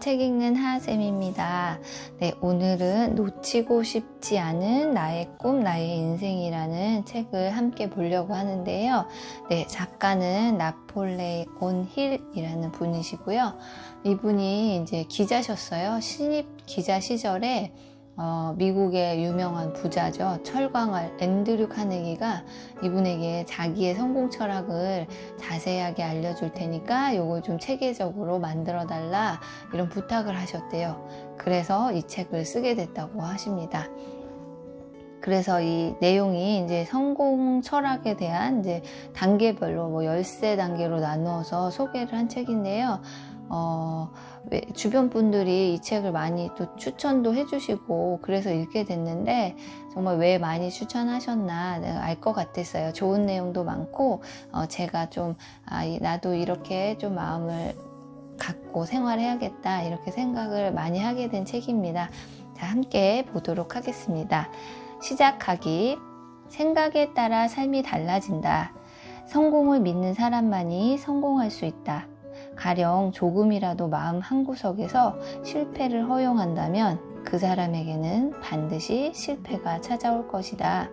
책 읽는 하하쌤입니다. 네, 오늘은 놓치고 싶지 않은 나의 꿈, 나의 인생이라는 책을 함께 보려고 하는데요. 네, 작가는 나폴레온 힐이라는 분이시고요. 이분이 이제 기자셨어요. 신입 기자 시절에 미국의 유명한 부자죠. 철광할 앤드류 카네기가 이분에게 자기의 성공 철학을 자세하게 알려줄 테니까 요걸 좀 체계적으로 만들어 달라 이런 부탁을 하셨대요. 그래서 이 책을 쓰게 됐다고 하십니다. 그래서 이 내용이 이제 성공 철학에 대한 이제 단계별로 13단계로 나누어서 소개를 한 책인데요. 주변 분들이 이 책을 많이 또 추천도 해주시고 그래서 읽게 됐는데 정말 왜 많이 추천하셨나 내가 알 것 같았어요. 좋은 내용도 많고 제가 좀 나도 이렇게 좀 마음을 갖고 생활해야겠다 이렇게 생각을 많이 하게 된 책입니다. 자, 함께 보도록 하겠습니다. 시작하기. 생각에 따라 삶이 달라진다. 성공을 믿는 사람만이 성공할 수 있다. 가령 조금이라도 마음 한구석에서 실패를 허용한다면 그 사람에게는 반드시 실패가 찾아올 것이다.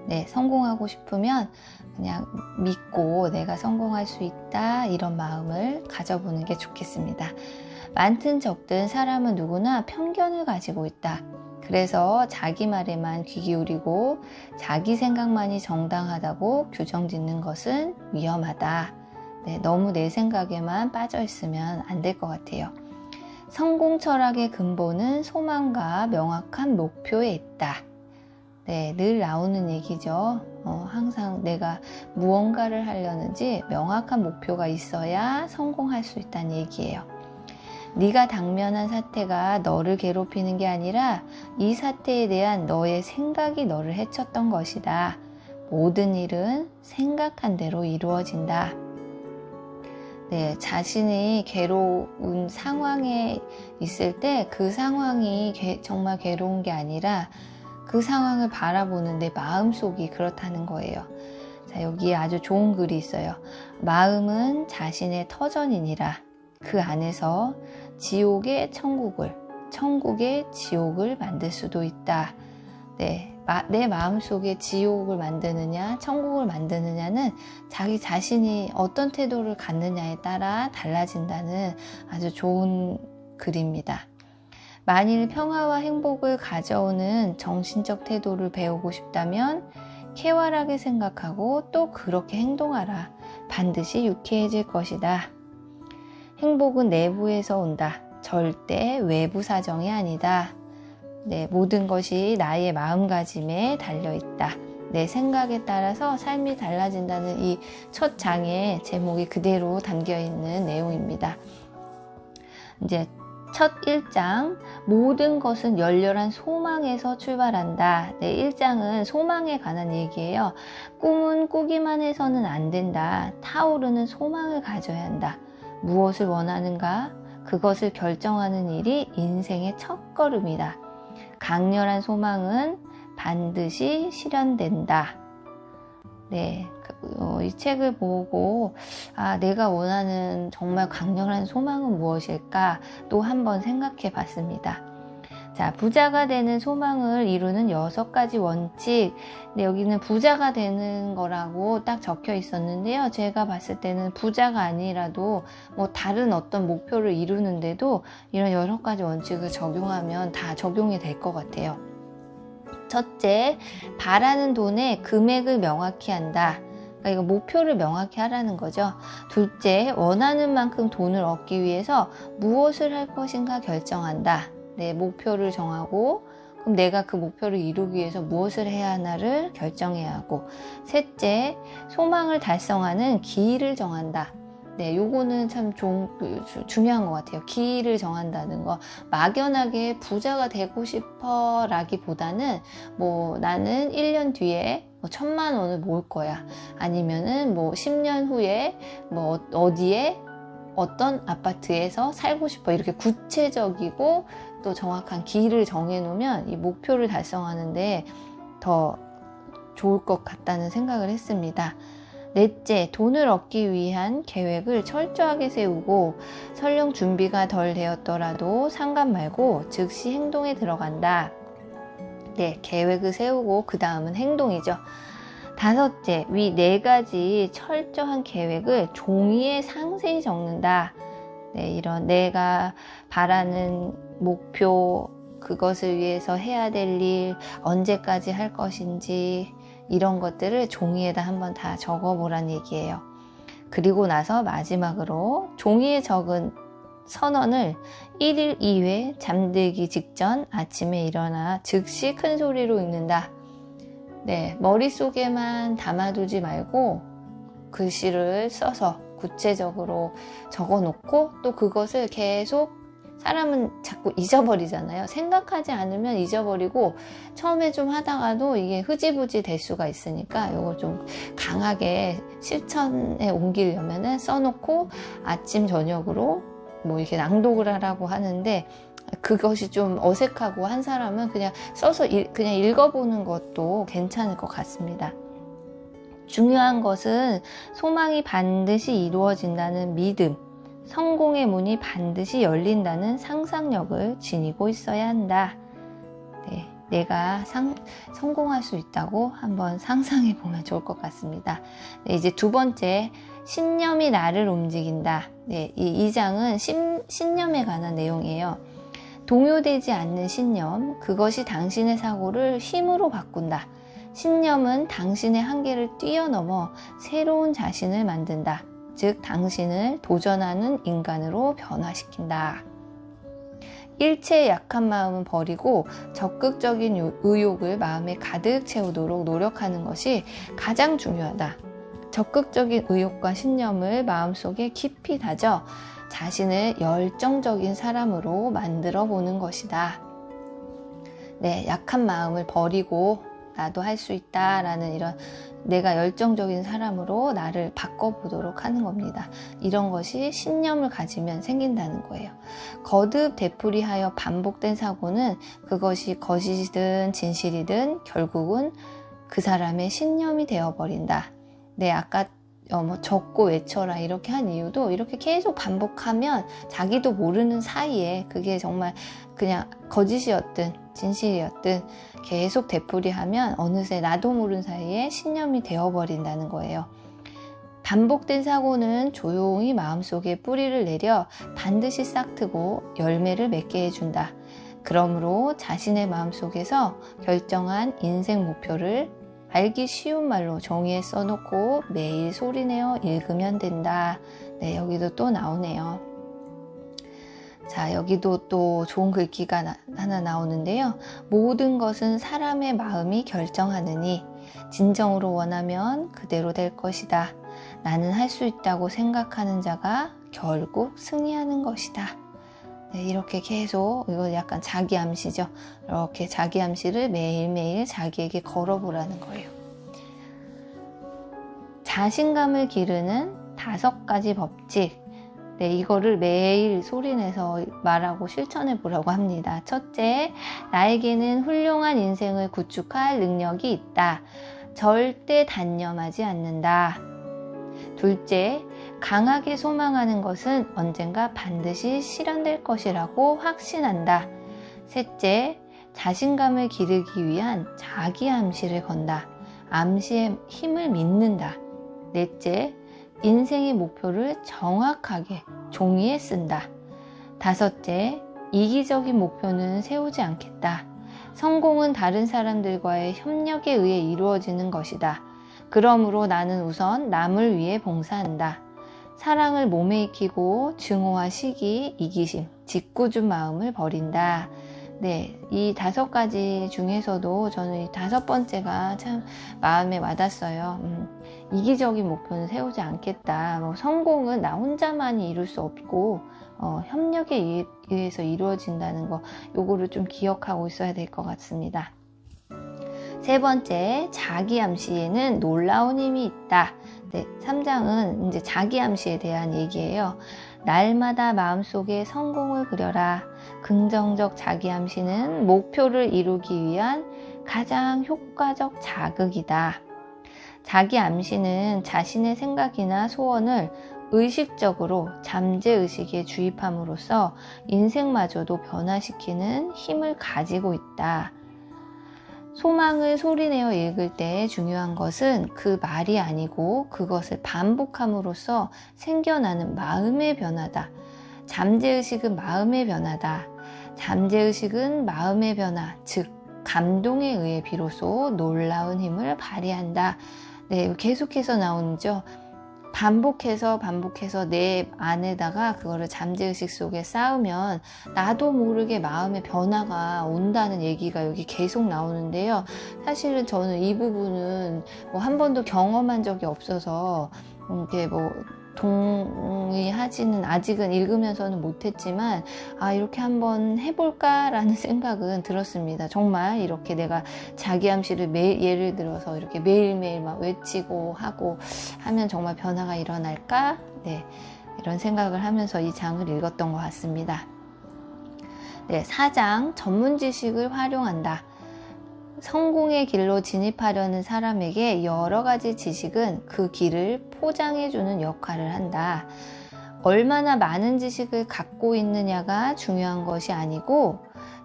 네, 성공하고 싶으면 그냥 믿고 내가 성공할 수 있다 이런 마음을 가져보는 게 좋겠습니다. 많든 적든 사람은 누구나 편견을 가지고 있다. 그래서 자기 말에만 귀 기울이고 자기 생각만이 정당하다고 규정 짓는 것은 위험하다. 네, 너무 내 생각에만 빠져 있으면 안 될 것 같아요. 성공 철학의 근본은 소망과 명확한 목표에 있다. 네, 늘 나오는 얘기죠. 항상 내가 무언가를 하려는지 명확한 목표가 있어야 성공할 수 있다는 얘기예요. 네가 당면한 사태가 너를 괴롭히는 게 아니라 이 사태에 대한 너의 생각이 너를 해쳤던 것이다. 모든 일은 생각한 대로 이루어진다. 네, 자신이 괴로운 상황에 있을 때 그 상황이 정말 괴로운 게 아니라 그 상황을 바라보는 내 마음속이 그렇다는 거예요. 자, 여기에 아주 좋은 글이 있어요. 마음은 자신의 터전이니라. 그 안에서 지옥의 천국을, 천국의 지옥을 만들 수도 있다. 네, 내 마음속에 지옥을 만드느냐 천국을 만드느냐는 자기 자신이 어떤 태도를 갖느냐에 따라 달라진다는 아주 좋은 글입니다. 만일 평화와 행복을 가져오는 정신적 태도를 배우고 싶다면 쾌활하게 생각하고 또 그렇게 행동하라. 반드시 유쾌해질 것이다. 행복은 내부에서 온다. 절대 외부 사정이 아니다. 네, 모든 것이 나의 마음가짐에 달려있다. 내 생각에 따라서 삶이 달라진다는 이 첫 장의 제목이 그대로 담겨있는 내용입니다. 이제 첫 1장, 모든 것은 열렬한 소망에서 출발한다. 네, 1장은 소망에 관한 얘기예요. 꿈은 꾸기만 해서는 안 된다. 타오르는 소망을 가져야 한다. 무엇을 원하는가? 그것을 결정하는 일이 인생의 첫걸음이다. 강렬한 소망은 반드시 실현된다. 네, 이 책을 보고 내가 원하는 정말 강렬한 소망은 무엇일까 또 한번 생각해 봤습니다. 자, 부자가 되는 소망을 이루는 6가지 원칙. 네, 여기는 부자가 되는 거라고 딱 적혀 있었는데요. 제가 봤을 때는 부자가 아니라도 다른 어떤 목표를 이루는데도 이런 6가지 원칙을 적용하면 다 적용이 될 것 같아요. 첫째, 바라는 돈의 금액을 명확히 한다. 그러니까 이거 목표를 명확히 하라는 거죠. 둘째, 원하는 만큼 돈을 얻기 위해서 무엇을 할 것인가 결정한다. 내 목표를 정하고 그럼 내가 그 목표를 이루기 위해서 무엇을 해야 하나를 결정해야 하고, 셋째, 소망을 달성하는 기일을 정한다. 네, 요거는 참 중요한 것 같아요. 기일을 정한다는 거. 막연하게 부자가 되고 싶어 라기보다는 나는 1년 뒤에 1,000만 원을 모을 거야. 아니면은 10년 후에 어디에 어떤 아파트에서 살고 싶어. 이렇게 구체적이고 또 정확한 기일을 정해놓으면 이 목표를 달성하는데 더 좋을 것 같다는 생각을 했습니다. 넷째, 돈을 얻기 위한 계획을 철저하게 세우고 설령 준비가 덜 되었더라도 상관 말고 즉시 행동에 들어간다. 네, 계획을 세우고 그 다음은 행동이죠. 다섯째, 위 4가지 철저한 계획을 종이에 상세히 적는다. 네, 이런 내가 바라는 목표, 그것을 위해서 해야 될 일, 언제까지 할 것인지 이런 것들을 종이에다 한번 다 적어보란 얘기예요. 그리고 나서 마지막으로 종이에 적은 선언을 1일 2회 잠들기 직전 아침에 일어나 즉시 큰 소리로 읽는다. 네, 머릿속에만 담아두지 말고 글씨를 써서 구체적으로 적어놓고 또 그것을 계속 사람은 자꾸 잊어버리잖아요. 생각하지 않으면 잊어버리고 처음에 좀 하다가도 이게 흐지부지 될 수가 있으니까 이거 좀 강하게 실천에 옮기려면은 써놓고 아침 저녁으로 뭐 이렇게 낭독을 하라고 하는데 그것이 좀 어색하고 한 사람은 그냥 써서 그냥 읽어보는 것도 괜찮을 것 같습니다. 중요한 것은 소망이 반드시 이루어진다는 믿음, 성공의 문이 반드시 열린다는 상상력을 지니고 있어야 한다. 네, 내가 성공할 수 있다고 한번 상상해 보면 좋을 것 같습니다. 네, 이제 2번째, 신념이 나를 움직인다. 네, 이 장은 신념에 관한 내용이에요. 동요되지 않는 신념, 그것이 당신의 사고를 힘으로 바꾼다. 신념은 당신의 한계를 뛰어넘어 새로운 자신을 만든다. 즉 당신을 도전하는 인간으로 변화시킨다. 일체의 약한 마음은 버리고 적극적인 의욕을 마음에 가득 채우도록 노력하는 것이 가장 중요하다. 적극적인 의욕과 신념을 마음속에 깊이 다져 자신을 열정적인 사람으로 만들어 보는 것이다. 네, 약한 마음을 버리고 나도 할 수 있다라는 이런 내가 열정적인 사람으로 나를 바꿔보도록 하는 겁니다. 이런 것이 신념을 가지면 생긴다는 거예요. 거듭 되풀이하여 반복된 사고는 그것이 거짓이든 진실이든 결국은 그 사람의 신념이 되어버린다. 네, 아까 뭐 적고 외쳐라 이렇게 한 이유도 이렇게 계속 반복하면 자기도 모르는 사이에 그게 정말 그냥 거짓이었든 진실이었든 계속 되풀이하면 어느새 나도 모르는 사이에 신념이 되어버린다는 거예요. 반복된 사고는 조용히 마음속에 뿌리를 내려 반드시 싹트고 열매를 맺게 해준다. 그러므로 자신의 마음속에서 결정한 인생 목표를 알기 쉬운 말로 종이에 써놓고 매일 소리내어 읽으면 된다. 네, 여기도 또 나오네요. 자, 여기도 또 좋은 글귀가 하나 나오는데요. 모든 것은 사람의 마음이 결정하느니 진정으로 원하면 그대로 될 것이다. 나는 할 수 있다고 생각하는 자가 결국 승리하는 것이다. 네, 이렇게 계속 이거 약간 자기 암시죠. 이렇게 자기 암시를 매일매일 자기에게 걸어보라는 거예요. 자신감을 기르는 5가지 법칙. 네, 이거를 매일 소리내서 말하고 실천해 보라고 합니다. 첫째, 나에게는 훌륭한 인생을 구축할 능력이 있다. 절대 단념하지 않는다. 둘째, 강하게 소망하는 것은 언젠가 반드시 실현될 것이라고 확신한다. 셋째, 자신감을 기르기 위한 자기 암시를 건다. 암시의 힘을 믿는다. 넷째, 인생의 목표를 정확하게 종이에 쓴다. 다섯째, 이기적인 목표는 세우지 않겠다. 성공은 다른 사람들과의 협력에 의해 이루어지는 것이다. 그러므로 나는 우선 남을 위해 봉사한다. 사랑을 몸에 익히고 증오와 시기, 이기심, 짓궂은 마음을 버린다. 네, 이 5가지 중에서도 저는 이 5번째가 참 마음에 와닿았어요. 이기적인 목표는 세우지 않겠다. 성공은 나 혼자만이 이룰 수 없고 협력에 의해서 이루어진다는 거, 요거를 좀 기억하고 있어야 될 것 같습니다. 세 번째, 자기 암시에는 놀라운 힘이 있다. 네, 3장은 이제 자기 암시에 대한 얘기예요. 날마다 마음속에 성공을 그려라. 긍정적 자기 암시는 목표를 이루기 위한 가장 효과적 자극이다. 자기 암시는 자신의 생각이나 소원을 의식적으로 잠재의식에 주입함으로써 인생마저도 변화시키는 힘을 가지고 있다. 소망을 소리내어 읽을 때 중요한 것은 그 말이 아니고 그것을 반복함으로써 생겨나는 마음의 변화다. 잠재의식은 마음의 변화다. 잠재의식은 마음의 변화, 즉 감동에 의해 비로소 놀라운 힘을 발휘한다. 네, 계속해서 나오죠. 반복해서 내 안에다가 그거를 잠재의식 속에 쌓으면 나도 모르게 마음의 변화가 온다는 얘기가 여기 계속 나오는데요. 사실은 저는 이 부분은 한 번도 경험한 적이 없어서 이게 동의하지는 아직은 읽으면서는 못했지만 이렇게 한번 해볼까 라는 생각은 들었습니다. 정말 이렇게 내가 자기 암시를 예를 들어서 이렇게 매일매일 막 외치고 하고 하면 정말 변화가 일어날까? 네, 이런 생각을 하면서 이 장을 읽었던 것 같습니다. 네, 4장 전문 지식을 활용한다. 성공의 길로 진입하려는 사람에게 여러 가지 지식은 그 길을 포장해주는 역할을 한다. 얼마나 많은 지식을 갖고 있느냐가 중요한 것이 아니고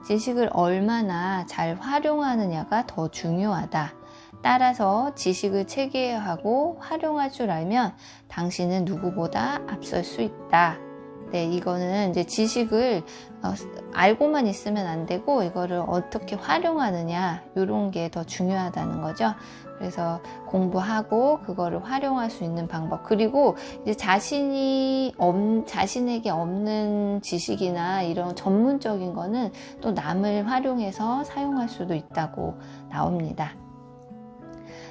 지식을 얼마나 잘 활용하느냐가 더 중요하다. 따라서 지식을 체계화하고 활용할 줄 알면 당신은 누구보다 앞설 수 있다. 네, 이거는 이제 지식을 알고만 있으면 안 되고 이거를 어떻게 활용하느냐 이런 게 더 중요하다는 거죠. 그래서 공부하고 그거를 활용할 수 있는 방법, 그리고 이제 자신에게 없는 지식이나 이런 전문적인 거는 또 남을 활용해서 사용할 수도 있다고 나옵니다.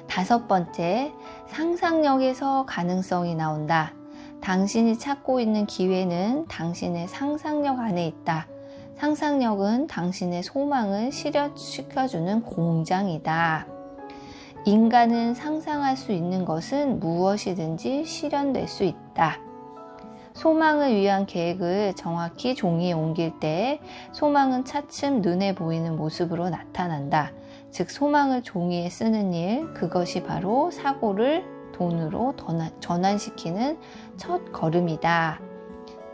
5번째, 상상력에서 가능성이 나온다. 당신이 찾고 있는 기회는 당신의 상상력 안에 있다. 상상력은 당신의 소망을 실현시켜주는 공장이다. 인간은 상상할 수 있는 것은 무엇이든지 실현될 수 있다. 소망을 위한 계획을 정확히 종이에 옮길 때 소망은 차츰 눈에 보이는 모습으로 나타난다. 즉 소망을 종이에 쓰는 일, 그것이 바로 사고를 돈으로 전환시키는 첫 걸음이다.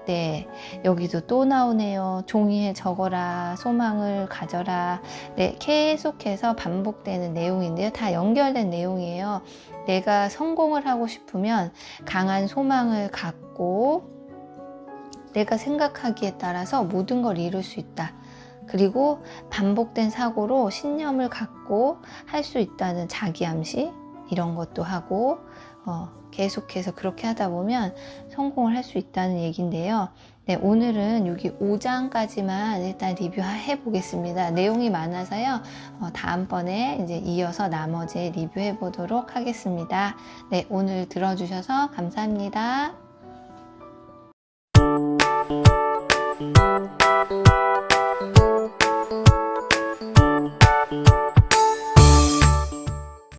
네, 여기도 또 나오네요. 종이에 적어라, 소망을 가져라. 네, 계속해서 반복되는 내용인데요. 다 연결된 내용이에요. 내가 성공을 하고 싶으면 강한 소망을 갖고 내가 생각하기에 따라서 모든 걸 이룰 수 있다. 그리고 반복된 사고로 신념을 갖고 할 수 있다는 자기암시, 이런 것도 하고 계속해서 그렇게 하다 보면 성공을 할 수 있다는 얘기인데요. 네, 오늘은 여기 5장까지만 일단 리뷰해 보겠습니다. 내용이 많아서요. 다음번에 이제 이어서 나머지 리뷰해 보도록 하겠습니다. 네, 오늘 들어주셔서 감사합니다.